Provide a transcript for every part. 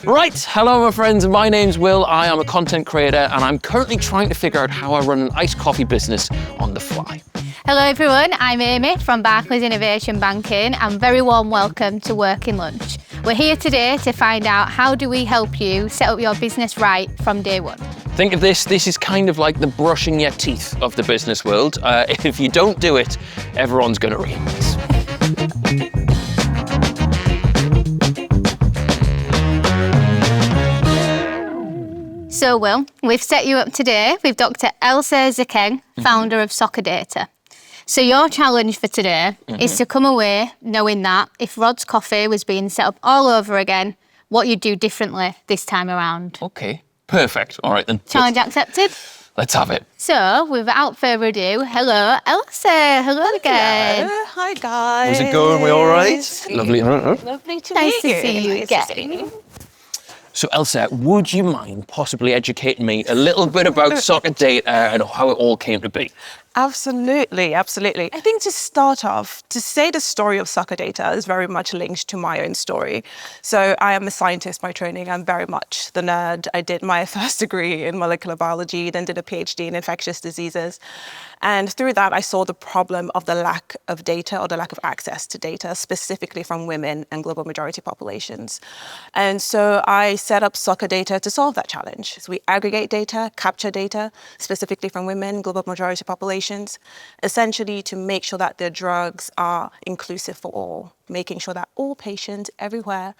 Right, hello my friends, my name's Will, I am a content creator and I'm currently trying to figure out how I run an iced coffee business on the fly. Hello everyone, I'm Amy from Barclays Innovation Banking and very warm welcome to Working Lunch. We're here today to find out how do we help you set up your business right from day one. Think of this is kind of like the brushing your teeth of the business world. If you don't do it, everyone's going to realise. So Will, we've set you up today with Dr Elsa Zekeng, founder of SökerData. So your challenge for today is to come away knowing that if Rod's Coffee was being set up all over again, what you'd do differently this time around. Okay, perfect. All right then. Challenge accepted? Let's have it. So, without further ado, hello Elsa, hello again. Hi guys. How's it going? We all right? Lovely. Lovely to Nice meet to see you Nice again. to see you. So Elsa, would you mind possibly educating me a little bit about SökerData and how it all came to be? Absolutely, absolutely. I think to start off, to say the story of SökerData is very much linked to my own story. So I am a scientist by training. I'm very much the nerd. I did my first degree in molecular biology, then did a PhD in infectious diseases. And through that, I saw the problem of the lack of data or the lack of access to data, specifically from women and global majority populations. And so I set up SökerData to solve that challenge. So we aggregate data, capture data, specifically from women, global majority populations, essentially to make sure that the drugs are inclusive for all, making sure that all patients everywhere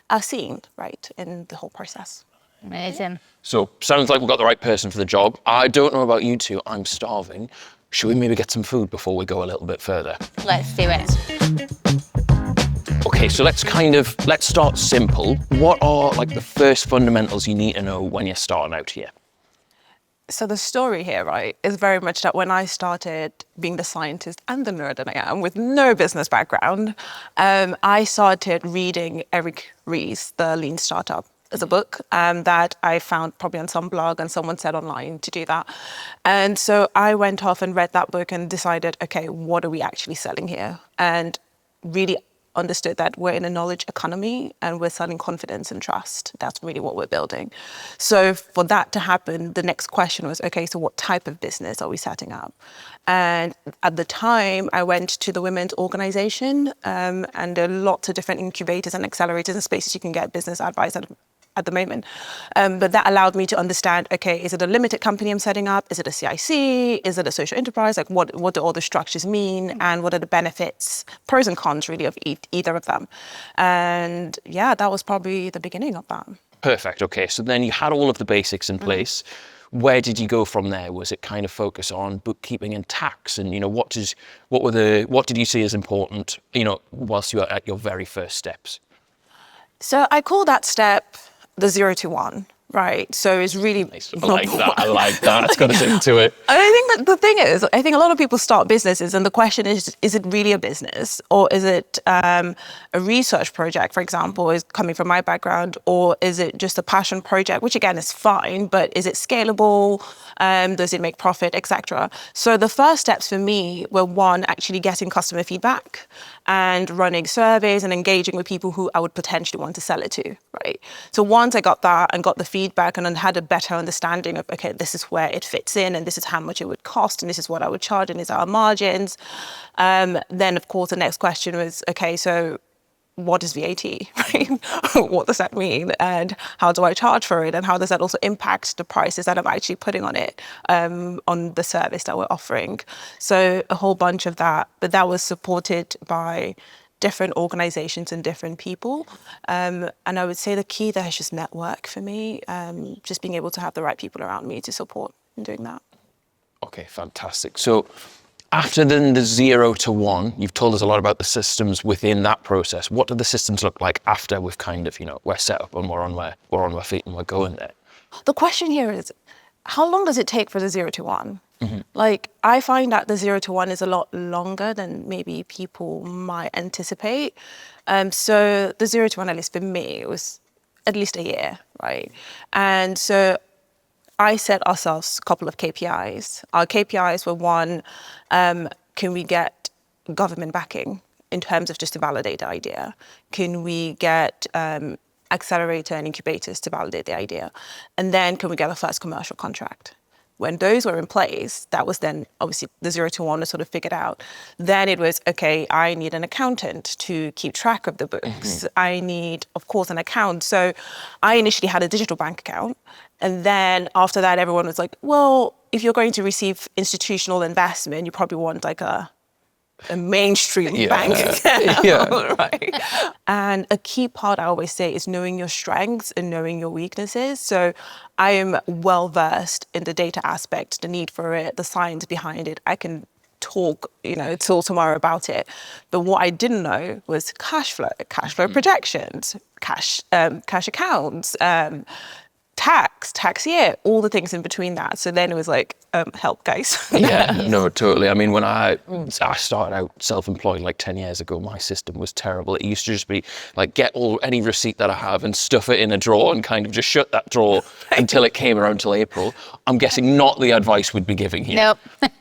are seen, right, in the whole process. Amazing. So, sounds like we've got the right person for the job. I don't know about you two, I'm starving. Should we maybe get some food before we go a little bit further? Let's do it. Okay, so let's start simple. What are like the first fundamentals you need to know when you're starting out here? So the story here, right, is very much that when I started being the scientist and the nerd that I am with no business background, I started reading Eric Ries, The Lean Startup, as a book that I found probably on some blog and someone said online to do that. And so I went off and read that book and decided, okay, what are we actually selling here? And really understood that we're in a knowledge economy and we're selling confidence and trust. That's really what we're building. So for that to happen, the next question was, okay, so what type of business are we setting up? And at the time, I went to the women's organization and there are lots of different incubators and accelerators and spaces you can get business advice at the moment. But that allowed me to understand, okay, is it a limited company I'm setting up? Is it a CIC? Is it a social enterprise? Like what do all the structures mean? And what are the benefits, pros and cons really of either of them? And yeah, that was probably the beginning of that. Perfect, okay. So then you had all of the basics in place. Where did you go from there? Was it kind of focus on bookkeeping and tax? And, you know, what did you see as important, you know, whilst you were at your very first steps? So I call that step the 0 to 1, right? So it's really... Nice. I like that. It's got to stick to it. I think that the thing is, I think a lot of people start businesses and the question is it really a business? Or is it a research project, for example, is coming from my background? Or is it just a passion project, which again is fine, but is it scalable? Does it make profit, etc.? So the first steps for me were one, actually getting customer feedback and running surveys and engaging with people who I would potentially want to sell it to, right? So once I got that and got the feedback and then had a better understanding of, okay, this is where it fits in and this is how much it would cost and this is what I would charge and these are our margins. Then of course the next question was, okay, so what is VAT, right? What does that mean? And how do I charge for it? And how does that also impact the prices that I'm actually putting on it, on the service that we're offering? So a whole bunch of that, but that was supported by different organizations and different people. And I would say the key there is just network for me, just being able to have the right people around me to support in doing that. Okay, fantastic. So after then the 0 to 1, you've told us a lot about the systems within that process. What do the systems look like after we've kind of, you know, we're set up and we're on our feet and we're going there? The question here is, how long does it take for the 0 to 1? Like, I find that the 0 to 1 is a lot longer than maybe people might anticipate. So the 0 to 1, at least for me, it was at least a year, right? And so I set ourselves a couple of KPIs. Our KPIs were one, can we get government backing in terms of just to validate the idea? Can we get accelerator and incubators to validate the idea. And then can we get the first commercial contract? When those were in place, that was then obviously the 0 to 1 was sort of figured out. Then it was, okay, I need an accountant to keep track of the books. I need, of course, an account. So I initially had a digital bank account. And then after that, everyone was like, well, if you're going to receive institutional investment, you probably want like a mainstream bank account, right? And a key part I always say is knowing your strengths and knowing your weaknesses. So I am well versed in the data aspect, the need for it, the science behind it. I can talk, till tomorrow about it. But what I didn't know was cash flow projections, cash accounts, tax year, all the things in between that. So then it was like, help, guys. Yeah, no, totally. I mean, when I started out self-employed like 10 years ago, my system was terrible. It used to just be like, get any receipt that I have and stuff it in a drawer and kind of just shut that drawer until it came around till April. I'm guessing not the advice we'd be giving here. Nope,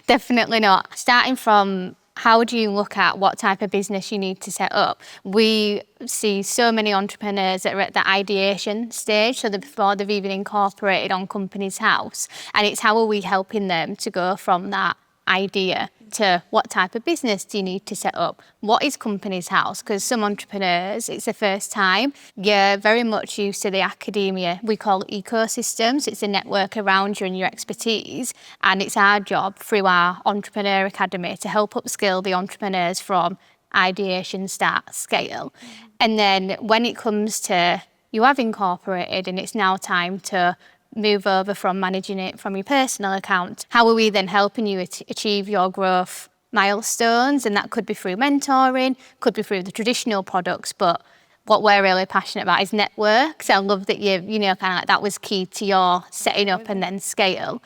definitely not. Starting from how do you look at what type of business you need to set up? We see so many entrepreneurs that are at the ideation stage, so before they've even incorporated on Companies House. And it's how are we helping them to go from that idea to what type of business do you need to set up? What is Companies House? Because some entrepreneurs, it's the first time. You're very much used to the academia. We call it ecosystems. It's a network around you and your expertise. And it's our job through our Entrepreneur Academy to help upskill the entrepreneurs from ideation, start, scale. And then when it comes to you have incorporated and it's now time to move over from managing it from your personal account, how are we then helping you achieve your growth milestones? And that could be through mentoring, could be through the traditional products, but what we're really passionate about is networks. I love that kind of like that was key to your setting up and then scale.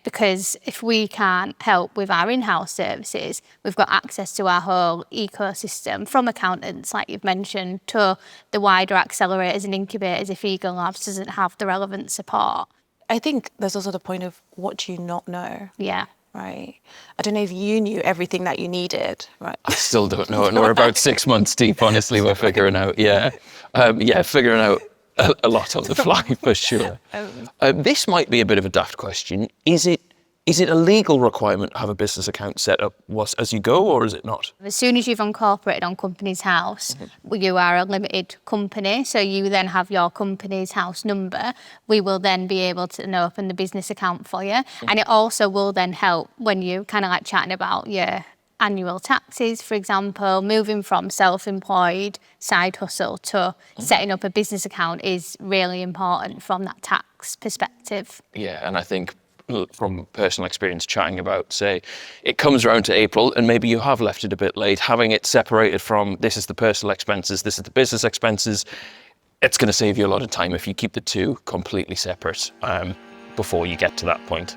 Because if we can't help with our in-house services, we've got access to our whole ecosystem from accountants, like you've mentioned, to the wider accelerators and incubators if Eagle Labs doesn't have the relevant support. I think there's also the point of what do you not know? Yeah. Right. I don't know if you knew everything that you needed, right? I still don't know, and we're about 6 months deep, honestly, we're figuring out, figuring out a lot on the fly, for sure. This might be a bit of a daft question. Is it a legal requirement to have a business account set up as you go, or is it not? As soon as you've incorporated on Companies House, you are a limited company, so you then have your Companies House number. We will then be able to open the business account for you. And it also will then help when you kind of like chatting about your annual taxes, for example, moving from self-employed side hustle to setting up a business account is really important from that tax perspective. Yeah, and I think from personal experience chatting about, say, it comes around to April and maybe you have left it a bit late, having it separated from this is the personal expenses, this is the business expenses, it's going to save you a lot of time if you keep the two completely separate before you get to that point.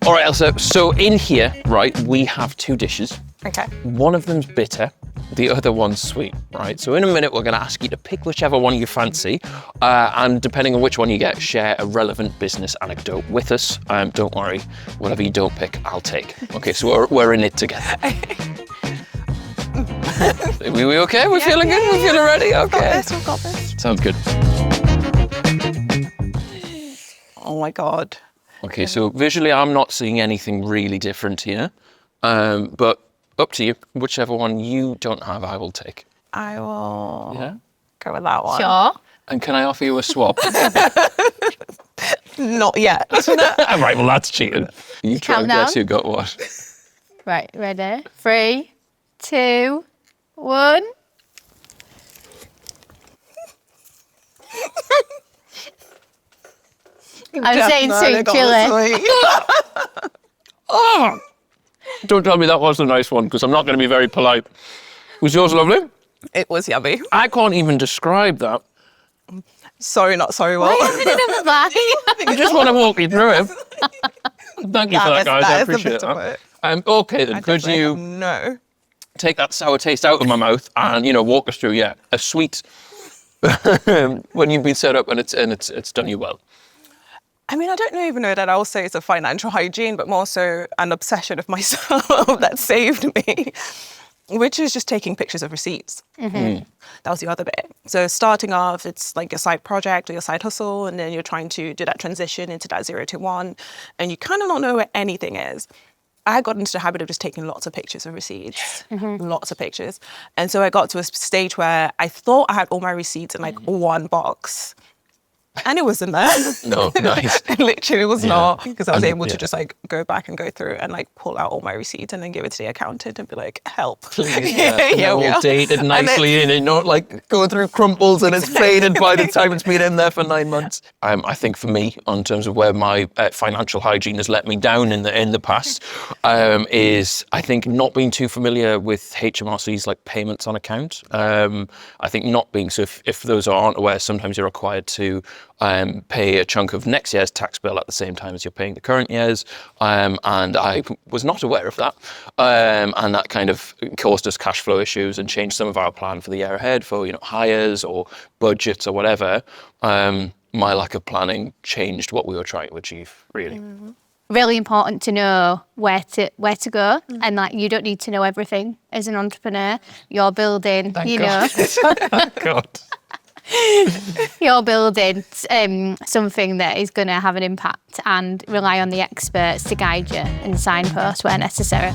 All right, Elsa, so in here, right, we have two dishes. Okay. One of them's bitter, the other one's sweet, right? So in a minute, we're going to ask you to pick whichever one you fancy, and depending on which one you get, share a relevant business anecdote with us. Don't worry, whatever you don't pick, I'll take. Okay, so we're in it together. Are we okay? We're feeling good? We're feeling ready? Okay. We've got this. Sounds good. Oh my God. Okay, so visually, I'm not seeing anything really different here, but up to you. Whichever one you don't have, I will take. I will go with that one. Sure. And can I offer you a swap? Not yet. Right, well, that's cheating. You try and guess who got what. Right, ready? 3, 2, 1. I'm saying sweet chili. Oh! Don't tell me that was a nice one, because I'm not going to be very polite. Was yours lovely? It was yummy. I can't even describe that. Sorry, not sorry. Well, Why is it in the bag? I just want to walk you through it. Thank you for that, guys. I appreciate that. Okay, then, could you take that sour taste out of my mouth and, walk us through, a sweet when you've been set up and it's done you well. I mean, I don't even know that I'll say it's a financial hygiene, but more so an obsession of myself that saved me. which is just taking pictures of receipts. That was the other bit. So starting off, it's like a side project or your side hustle, and then you're trying to do that transition into that 0 to 1, and you kind of don't know where anything is. I got into the habit of just taking lots of pictures of receipts, lots of pictures. And so I got to a stage where I thought I had all my receipts in like one box. And it wasn't there. No, nice. It literally was not, because I was able to just like go back and go through and like pull out all my receipts and then give it to the accountant and be like, help. Please, yeah, all dated nicely and it not like going through crumples and it's faded by the time it's been in there for 9 months. I think for me, in terms of where my financial hygiene has let me down in the past, is I think not being too familiar with HMRC's like payments on account. I think not being, so if those aren't aware, sometimes you're required to pay a chunk of next year's tax bill at the same time as you're paying the current year's, and I was not aware of that, and that kind of caused us cash flow issues and changed some of our plan for the year ahead for hires or budgets or whatever. My lack of planning changed what we were trying to achieve, really. Really important to know where to go, and like you don't need to know everything as an entrepreneur. You're building, Thank God. Thank God. You're building something that is going to have an impact, and rely on the experts to guide you and signpost where necessary.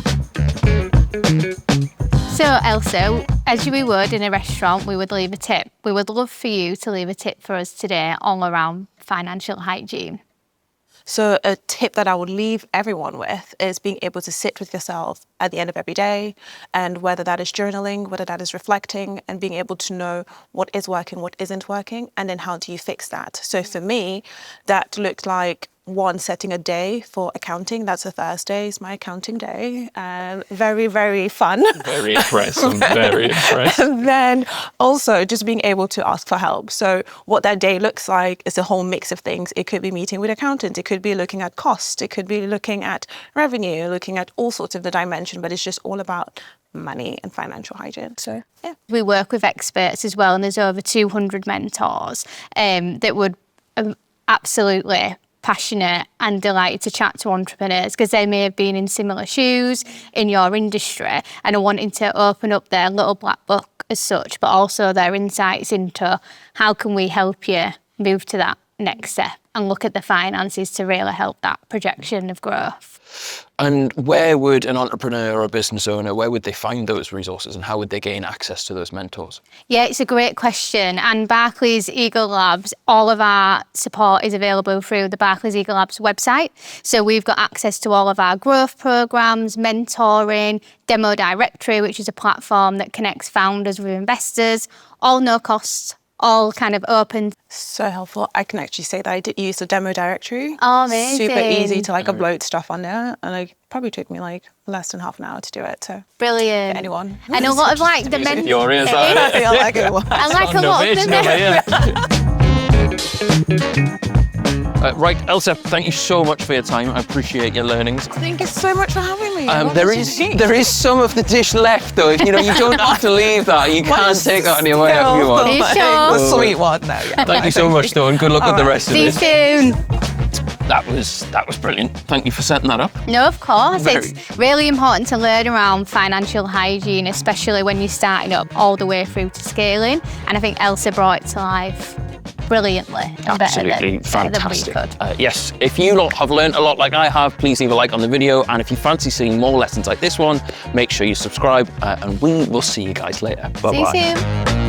So Elsa, as we would in a restaurant, we would leave a tip. We would love for you to leave a tip for us today all around financial hygiene. So a tip that I would leave everyone with is being able to sit with yourself at the end of every day, and whether that is journaling, whether that is reflecting, and being able to know what is working, what isn't working, and then how do you fix that. So for me, that looked like setting a day for accounting. That's a Thursday, is my accounting day. Very, very fun. Very impressive, very impressive. And then also just being able to ask for help. So what that day looks like is a whole mix of things. It could be meeting with accountants. It could be looking at cost. It could be looking at revenue, looking at all sorts of the dimension, but it's just all about money and financial hygiene. So, yeah. We work with experts as well, and there's over 200 mentors that would absolutely passionate and delighted to chat to entrepreneurs, because they may have been in similar shoes in your industry and are wanting to open up their little black book as such, but also their insights into how can we help you move to that next step and look at the finances to really help that projection of growth. And where would an entrepreneur or a business owner, where would they find those resources and how would they gain access to those mentors? Yeah, it's a great question. And Barclays Eagle Labs, all of our support is available through the Barclays Eagle Labs website. So we've got access to all of our growth programs, mentoring, demo directory, which is a platform that connects founders with investors, all no cost, all kind of open. So helpful. I can actually say that I did use the demo directory. Oh, amazing. Super easy to like upload stuff on there, and it probably took me like less than half an hour to do it. So brilliant. Anyone. And a lot of like the mentors. Your ears are I feel like it was. I like a lot of the Right, Elsa, thank you so much for your time. I appreciate your learnings. Thank you so much for having me. There is some of the dish left though. You don't have to leave that. You can take that on your way out if you want. Are you sure? The sweet one, no. Yeah. Thank you so much, though, and good luck with the rest of See you it. soon. That was brilliant. Thank you for setting that up. No, of course. Very. It's really important to learn around financial hygiene, especially when you're starting up all the way through to scaling. And I think Elsa brought it to life brilliantly. And Absolutely better than we fantastic. could. Yes, if you lot have learned a lot like I have, please leave a like on the video. And if you fancy seeing more lessons like this one, make sure you subscribe. And we will see you guys later. Bye-bye. See you soon.